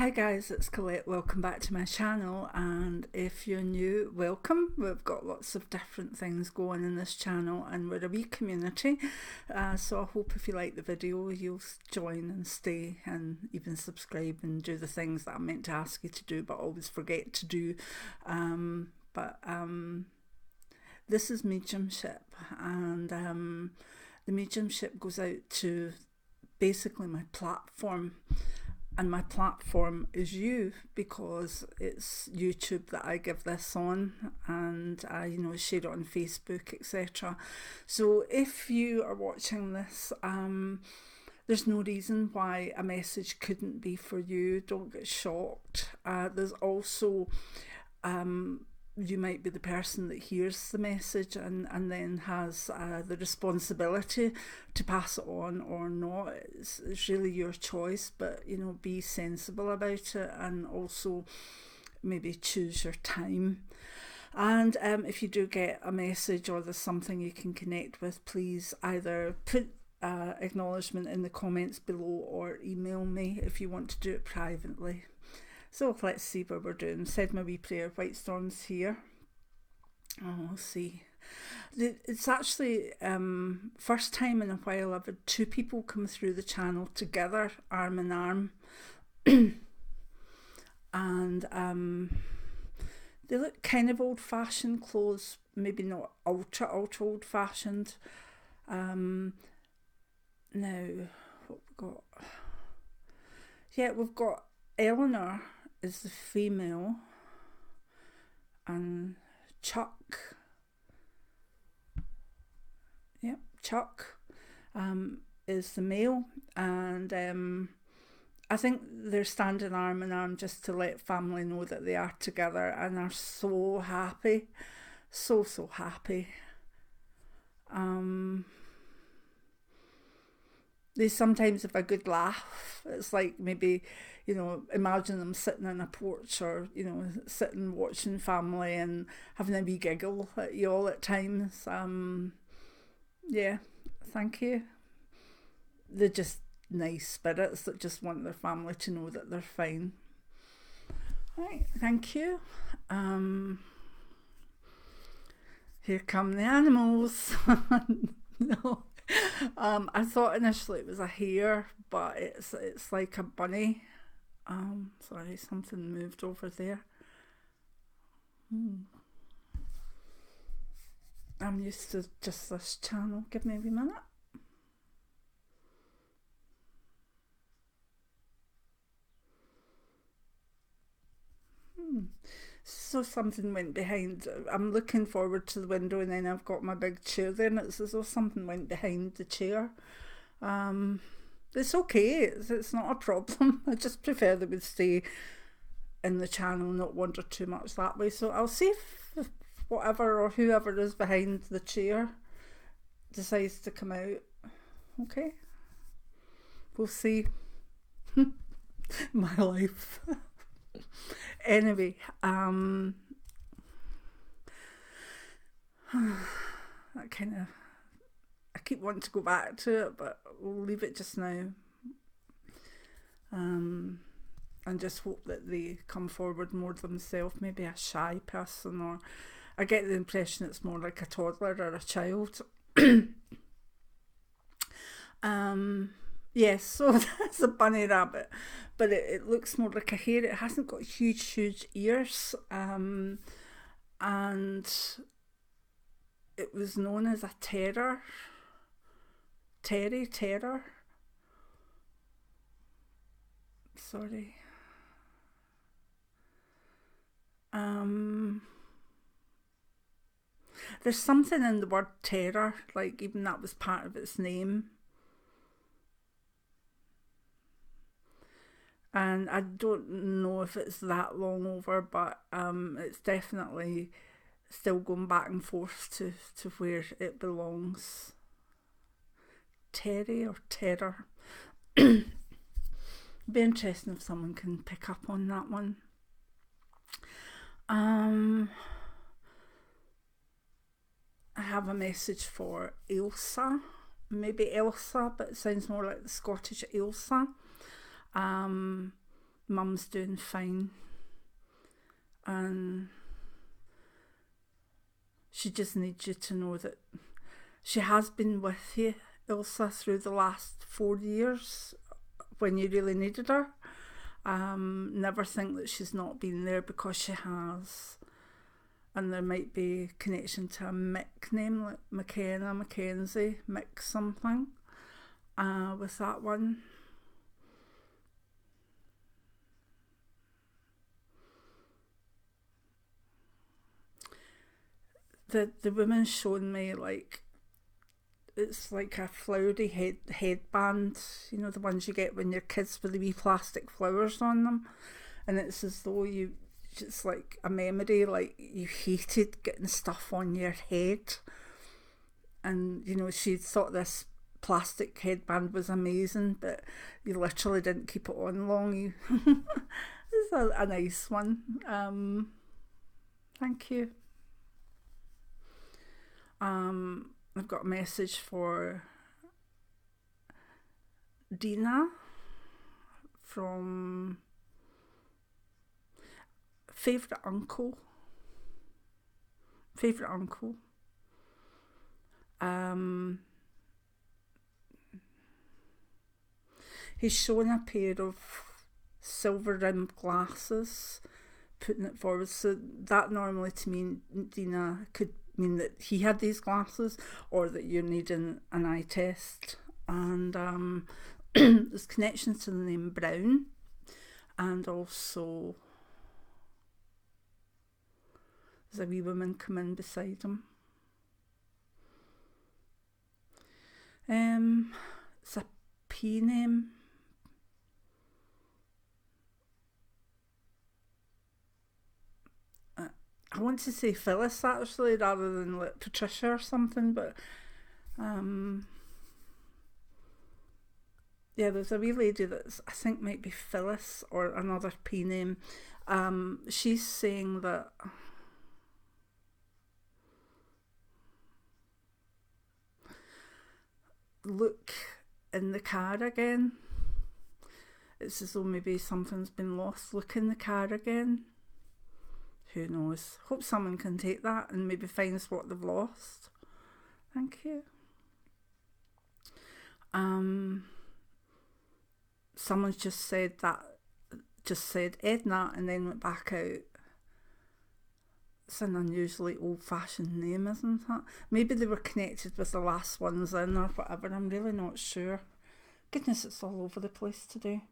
Hi guys, it's Colette. Welcome back to my channel, and if you're new, welcome. We've got lots of different things going in this channel and we're a wee community, so I hope if you like the video you'll join and stay and even subscribe and do the things that I meant to ask you to do but always forget to do. This is mediumship, and the mediumship goes out to basically my platform. And my platform is you, because it's YouTube that I give this on, and I share it on Facebook, etc. So if you are watching this, there's no reason why a message couldn't be for you. Don't get shocked. There's also you might be the person that hears the message and then has the responsibility to pass it on or not. It's really your choice, but be sensible about it, and also maybe choose your time. And if you do get a message or there's something you can connect with, please either put acknowledgement in the comments below or email me if you want to do it privately. So let's see what we're doing. Said my wee prayer. White Storm's here. Oh, we'll see. It's actually first time in a while I've had two people come through the channel together, arm in arm. And they look kind of old-fashioned clothes, maybe not ultra old-fashioned. Now, what we've got? Yeah, we've got Eleanor is the female, and Chuck, Chuck is the male, and I think they're standing arm in arm just to let family know that they are together and are so happy, so happy. They sometimes have a good laugh. It's like maybe, imagine them sitting on a porch, or, sitting watching family and having a wee giggle at you all at times. Yeah, thank you. They're just nice spirits that just want their family to know that they're fine. Right, thank you. Here come the animals. No. I thought initially it was a hare, but it's like a bunny. Sorry, something moved over there. I'm used to just this channel. Give me a wee minute. So something went behind. I'm looking forward to the window, and then I've got my big chair there, and it's as though something went behind the chair. It's okay, it's not a problem. I just prefer they would stay in the channel, not wander too much that way. So I'll see if whatever or whoever is behind the chair decides to come out. Okay, we'll see. My life. Anyway, I keep wanting to go back to it, but we'll leave it just now, and just hope that they come forward more themselves. Maybe a shy person, or I get the impression it's more like a toddler or a child. Yes, so that's a bunny rabbit, but it looks more like a hare. It hasn't got huge ears, and it was known as a terror. Sorry. There's something in the word terror, like even that was part of its name. And I don't know if it's that long over, but it's definitely still going back and forth to where it belongs. Terry or terror. It'd be interesting if someone can pick up on that one. I have a message for Elsa, maybe Elsa, but it sounds more like the Scottish Elsa. Mum's doing fine, and she just needs you to know that she has been with you, Ilsa, through the last 4 years when you really needed her. Never think that she's not been there, because she has. And there might be connection to a Mick name, like McKenna, Mackenzie, Mick something, with that one. The woman's shown me, like, it's like a flowery headband, you know, the ones you get when you're kids with the wee plastic flowers on them, and it's as though it's like a memory, like you hated getting stuff on your head, and you know, she thought this plastic headband was amazing, but you literally didn't keep it on long. It's a nice one. Thank you. I've got a message for Dina from Favourite Uncle. He's showing a pair of silver rimmed glasses, putting it forward. So that normally to me, Dina, could mean that he had these glasses, or that you're needing an eye test. And there's connections to the name Brown, and also there's a wee woman come in beside him. It's a P name. I want to say Phyllis, actually, rather than like Patricia or something, but yeah, there's a wee lady that's, I think, might be Phyllis or another P name. She's saying that look in the car again. It's as though maybe something's been lost. Look in the car again. Who knows? Hope someone can take that and maybe finds what they've lost. Thank you. Someone's just said Edna and then went back out. It's an unusually old-fashioned name, isn't it? Maybe they were connected with the last ones in or whatever. I'm really not sure. Goodness, it's all over the place today.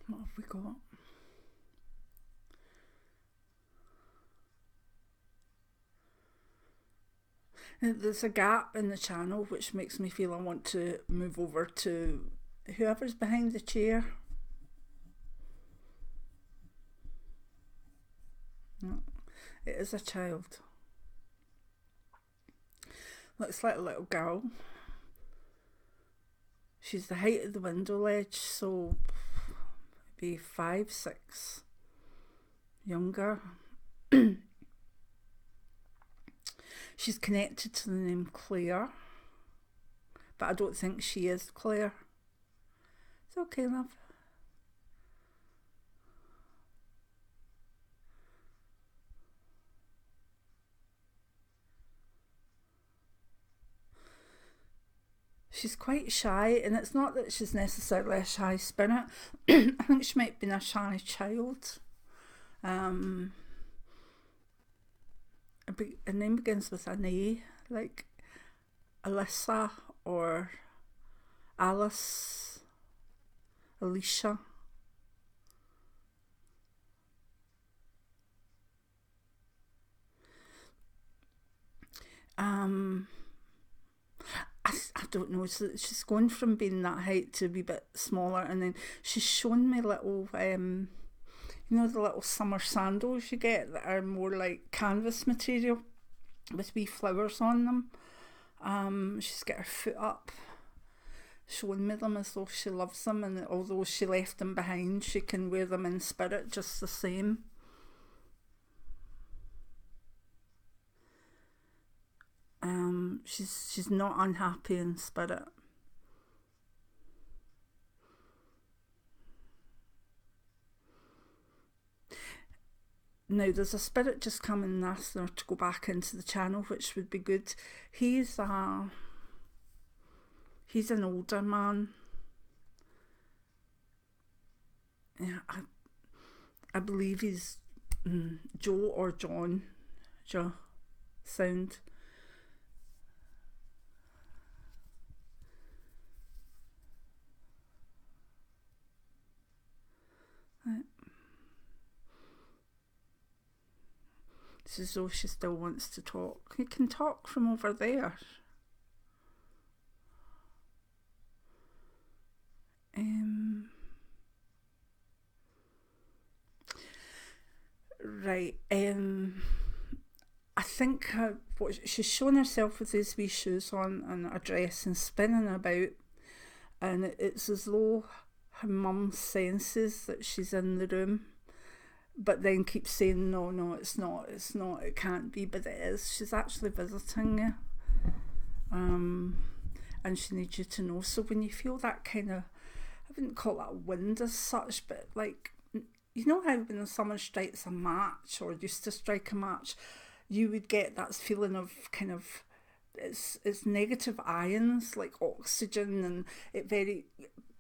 What have we got? There's a gap in the channel which makes me feel I want to move over to whoever's behind the chair. No, it is a child. Looks like a little girl. She's the height of the window ledge, so maybe 5, 6, younger. She's connected to the name Claire, but I don't think she is Claire. It's okay, love. She's quite shy, and it's not that she's necessarily a shy spirit. I think she might have been a shy child. Her name begins with an A, like Alyssa or Alice, Alicia. I don't know, so she's gone from being that height to a wee bit smaller, and then she's shown me little, you know, the little summer sandals you get that are more like canvas material with wee flowers on them. She's got her foot up, showing me them as though she loves them, and although she left them behind, she can wear them in spirit just the same. She's not unhappy in spirit. Now, there's a spirit just coming and asking her to go back into the channel, which would be good. He's an older man. Yeah, I believe he's Joe or John. Joe sound. Right. It's as though she still wants to talk. You can talk from over there. Right. I think what she's shown herself with these wee shoes on and a dress and spinning about, and it's as though her mum senses that she's in the room, but then keeps saying, no, it's not, it can't be, but it is. She's actually visiting you, and she needs you to know. So when you feel that kind of, I wouldn't call it a wind as such, but like, you know how when someone strikes a match or used to strike a match, you would get that feeling of kind of, it's negative ions like oxygen, and it very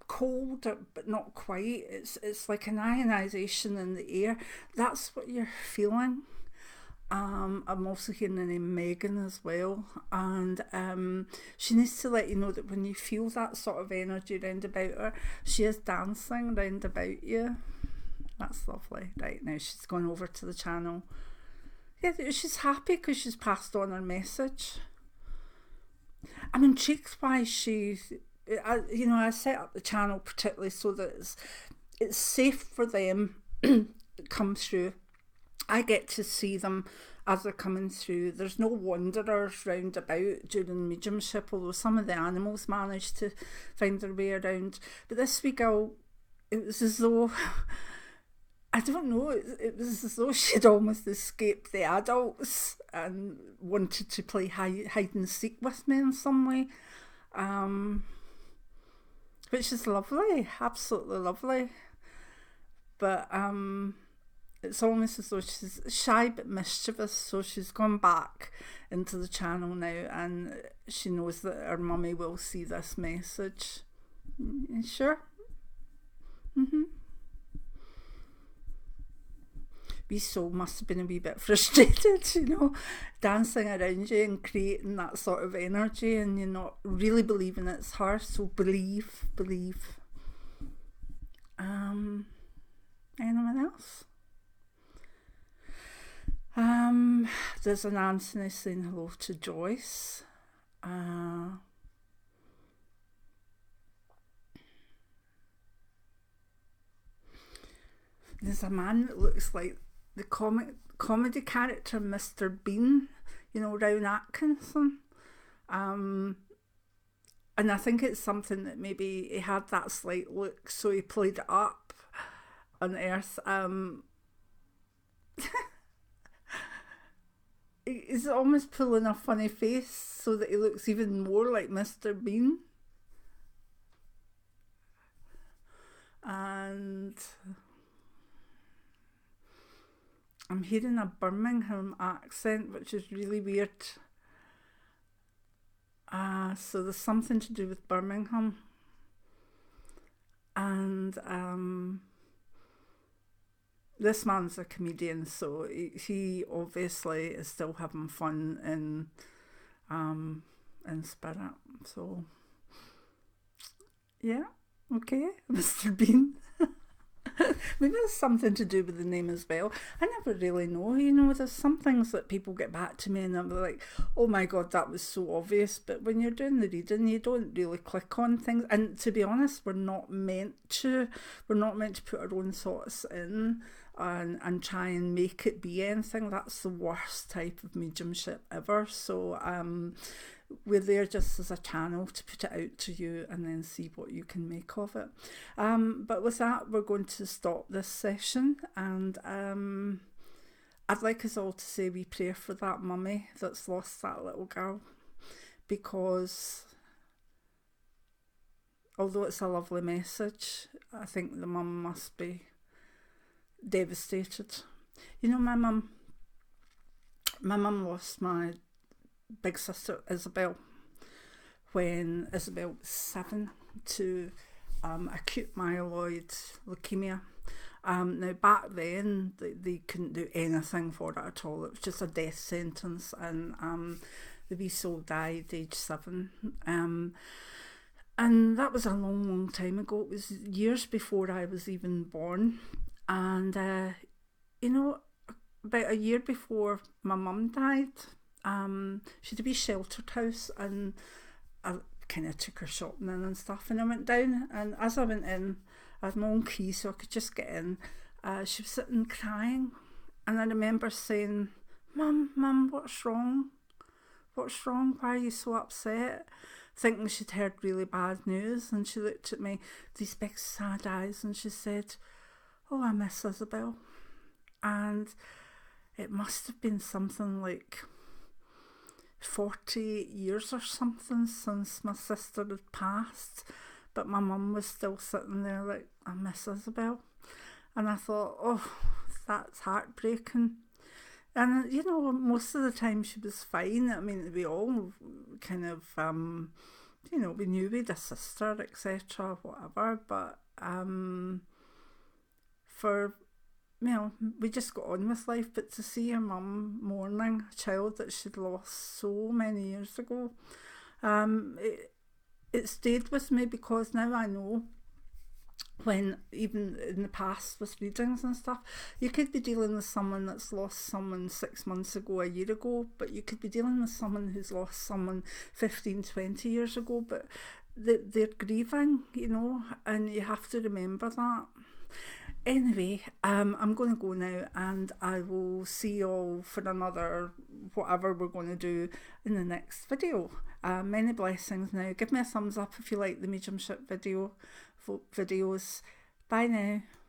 cold but not quite. It's like an ionization in the air. That's what you're feeling. I'm also hearing the name Megan as well, and she needs to let you know that when you feel that sort of energy round about her, she is dancing round about you. That's lovely. Right, now she's gone over to the channel. Yeah, she's happy because she's passed on her message. I'm intrigued why I set up the channel particularly so that it's safe for them to come through. I get to see them as they're coming through. There's no wanderers round about during mediumship, although some of the animals manage to find their way around. But this wee girl, it was as though, I don't know, it was as though she'd almost escaped the adults and wanted to play hide and seek with me in some way, which is lovely, absolutely lovely. But it's almost as though she's shy but mischievous, so she's gone back into the channel now, and she knows that her mummy will see this message. You sure? Wee soul must have been a wee bit frustrated, dancing around you and creating that sort of energy, and you're not really believing it's her. So believe. Anyone else? There's an Anthony saying hello to Joyce. There's a man that looks like the comedy character Mr. Bean, Rowan Atkinson. And I think it's something that maybe he had that slight look, so he played it up on Earth. He's almost pulling a funny face so that he looks even more like Mr. Bean. And I'm hearing a Birmingham accent, which is really weird. So there's something to do with Birmingham. And this man's a comedian, so he obviously is still having fun in spirit. So yeah, okay, Mr. Bean. Maybe there's something to do with the name as well. I never really know. There's some things that people get back to me and I'm like, oh my god, that was so obvious. But when you're doing the reading, you don't really click on things. And to be honest, we're not meant to put our own thoughts in and try and make it be anything. That's the worst type of mediumship ever. So we're there just as a channel to put it out to you and then see what you can make of it. But with that, we're going to stop this session, and I'd like us all to say we pray for that mummy that's lost that little girl, because although it's a lovely message, I think the mum must be devastated. You know, my mum lost my big sister Isabel when Isabel was 7 to acute myeloid leukemia. Now back then they couldn't do anything for it at all. It was just a death sentence, and the wee soul died age 7. And that was a long, long time ago. It was years before I was even born. And you know, about a year before my mum died, she had a wee sheltered house, and I kind of took her shopping in and stuff. And I went down, and as I went in, I had my own key so I could just get in. She was sitting crying, and I remember saying, Mum, what's wrong? What's wrong? Why are you so upset? Thinking she'd heard really bad news. And she looked at me, these big sad eyes, and she said, oh, I miss Isabel. And it must have been something like 40 years or something since my sister had passed, but my mum was still sitting there like, I miss Isabel. And I thought, oh, that's heartbreaking. And you know, most of the time she was fine. I mean, we all kind of you know, we knew we had a sister, etc., whatever, but for, you know, we just got on with life. But to see your mum mourning a child that she'd lost so many years ago, it stayed with me, because now I know, when even in the past with readings and stuff, you could be dealing with someone that's lost someone 6 months ago, a year ago, but you could be dealing with someone who's lost someone 15, 20 years ago, but they're grieving, you know, and you have to remember that. Anyway, I'm going to go now, and I will see you all for another whatever we're going to do in the next video. Many blessings now. Give me a thumbs up if you like the mediumship videos. Bye now.